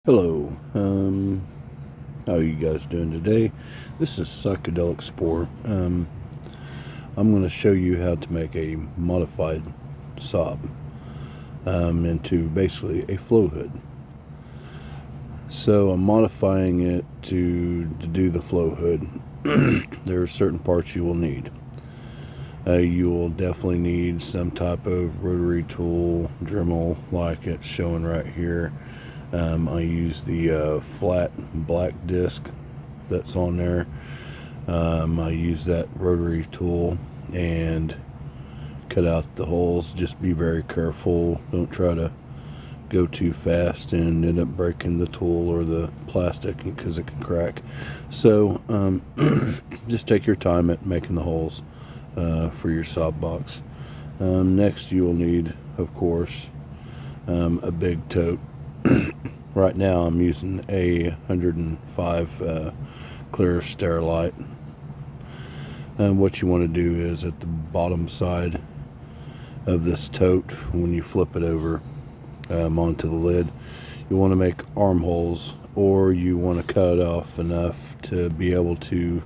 Hello, how are you guys doing today? This is Psychedelic Spore. I'm going to show you how to make a modified sob into basically a flow hood. So I'm modifying it to do the flow hood. There are certain parts you will need. You will definitely need some type of rotary tool, Dremel, like it's showing right here. I use the flat black disc that's on there. I use that rotary tool and cut out the holes. Just be very careful. Don't try to go too fast and end up breaking the tool or the plastic because it can crack. So just take your time at making the holes for your sob box. Next you will need, of course, a big tote. Right now I'm using a 105 clear Sterilite. And what you want to do is at the bottom side of this tote, when you flip it over onto the lid, you want to make armholes, or you want to cut off enough to be able to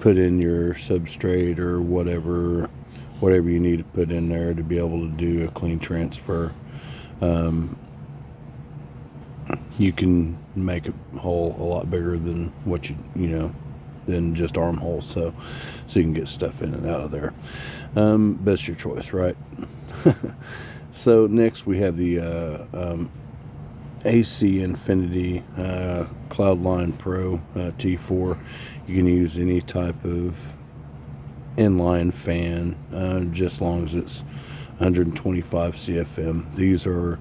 put in your substrate or whatever you need to put in there to be able to do a clean transfer. You can make a hole a lot bigger than what than just armholes, so you can get stuff in and out of there. That's your choice, right? So next we have the AC Infinity Cloudline Pro T4. You can use any type of inline fan, just as long as it's 125 CFM. These are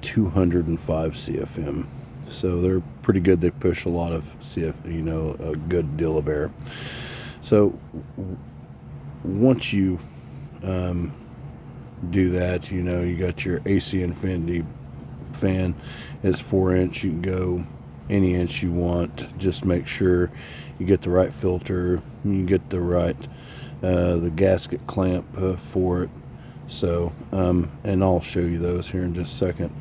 205 CFM, so they're pretty good. They push a lot of a good deal of air. So once you do that, you got your AC Infinity fan. It's 4-inch. You can go any inch you want. Just make sure you get the right filter, you get the right the gasket clamp for it. So and I'll show you those here in just a second.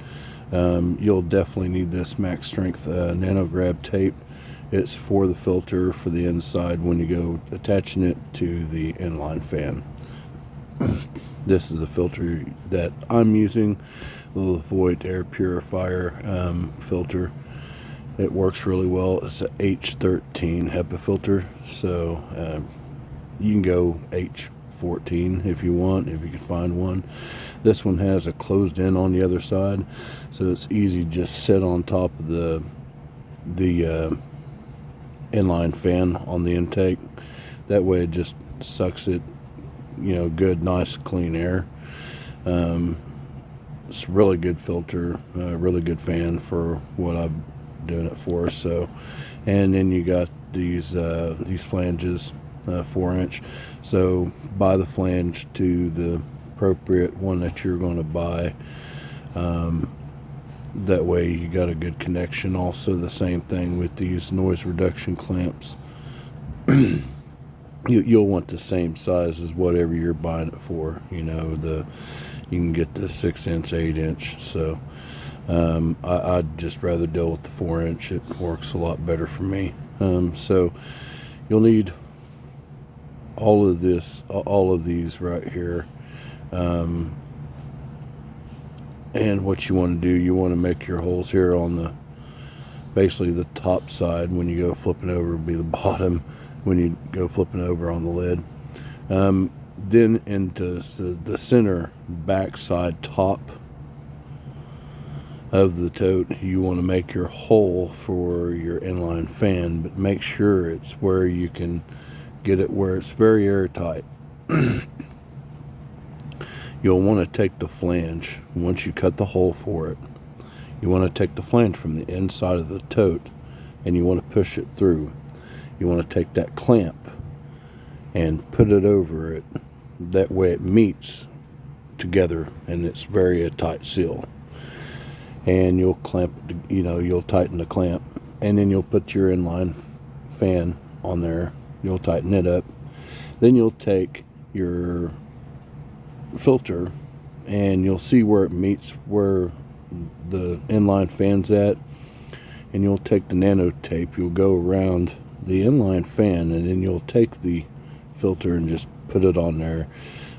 You'll definitely need this max strength nano grab tape. It's for the filter for the inside when you go attaching it to the inline fan. This is a filter that I'm using, the Void air purifier filter. It works really well. It's a H13 HEPA filter, so you can go H14 if you want, if you can find one. This one has a closed end on the other side, so it's easy to just sit on top of the inline fan on the intake. That way it just sucks it, good, nice, clean air. It's a really good filter, really good fan for what I'm doing it for. So, and then you got these flanges, 4-inch. So buy the flange to the appropriate one that you're going to buy. That way you got a good connection. Also the same thing with these noise reduction clamps. You'll want the same size as whatever you're buying it for. You can get the 6-inch, 8-inch. So I'd just rather deal with the 4-inch. It works a lot better for me. So you'll need all of these right here. And what you want to do, you want to make your holes here on basically the top side. When you go flipping over, it'll be the bottom when you go flipping over on the lid. Then into the center back side top of the tote, you want to make your hole for your inline fan, but make sure it's where you can get it where it's very airtight. You'll want to take the flange, once you cut the hole for it, you want to take the flange from the inside of the tote and you want to push it through. You want to take that clamp and put it over it. That way it meets together and it's very a tight seal. And you'll clamp, you'll tighten the clamp, and then you'll put your inline fan on there. You'll tighten it up. Then you'll take your filter and you'll see where it meets where the inline fan's at. and you'll take the nano tape, you'll go around the inline fan, and then you'll take the filter and just put it on there.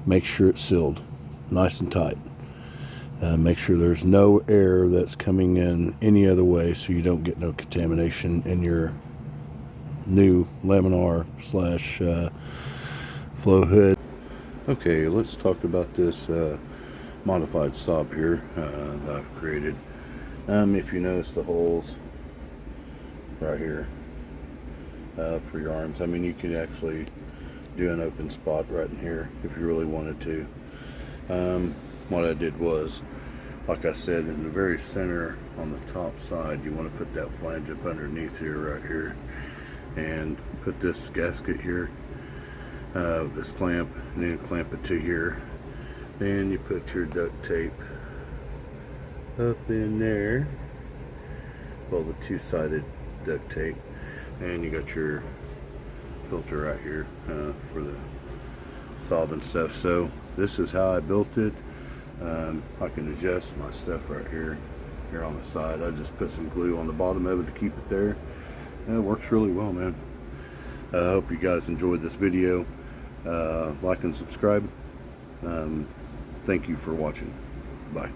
Make sure it's sealed nice and tight. Make sure there's no air that's coming in any other way, so you don't get no contamination in your new Laminar slash flow hood. Okay, let's talk about this modified stop here that I've created. If you notice the holes right here for your arms, I mean, you could actually do an open spot right in here if you really wanted to. What I did was, like I said, in the very center on the top side, you want to put that flange up underneath here, right here, and put this gasket here, this clamp, and then clamp it to here. Then you put your duct tape up in there, well, the two-sided duct tape, and you got your filter right here for the solvent stuff. So this is how I built it. I can adjust my stuff right here on the side. I just put some glue on the bottom of it to keep it there, and it works really well, man. I hope you guys enjoyed this video. Like and subscribe. Thank you for watching. Bye.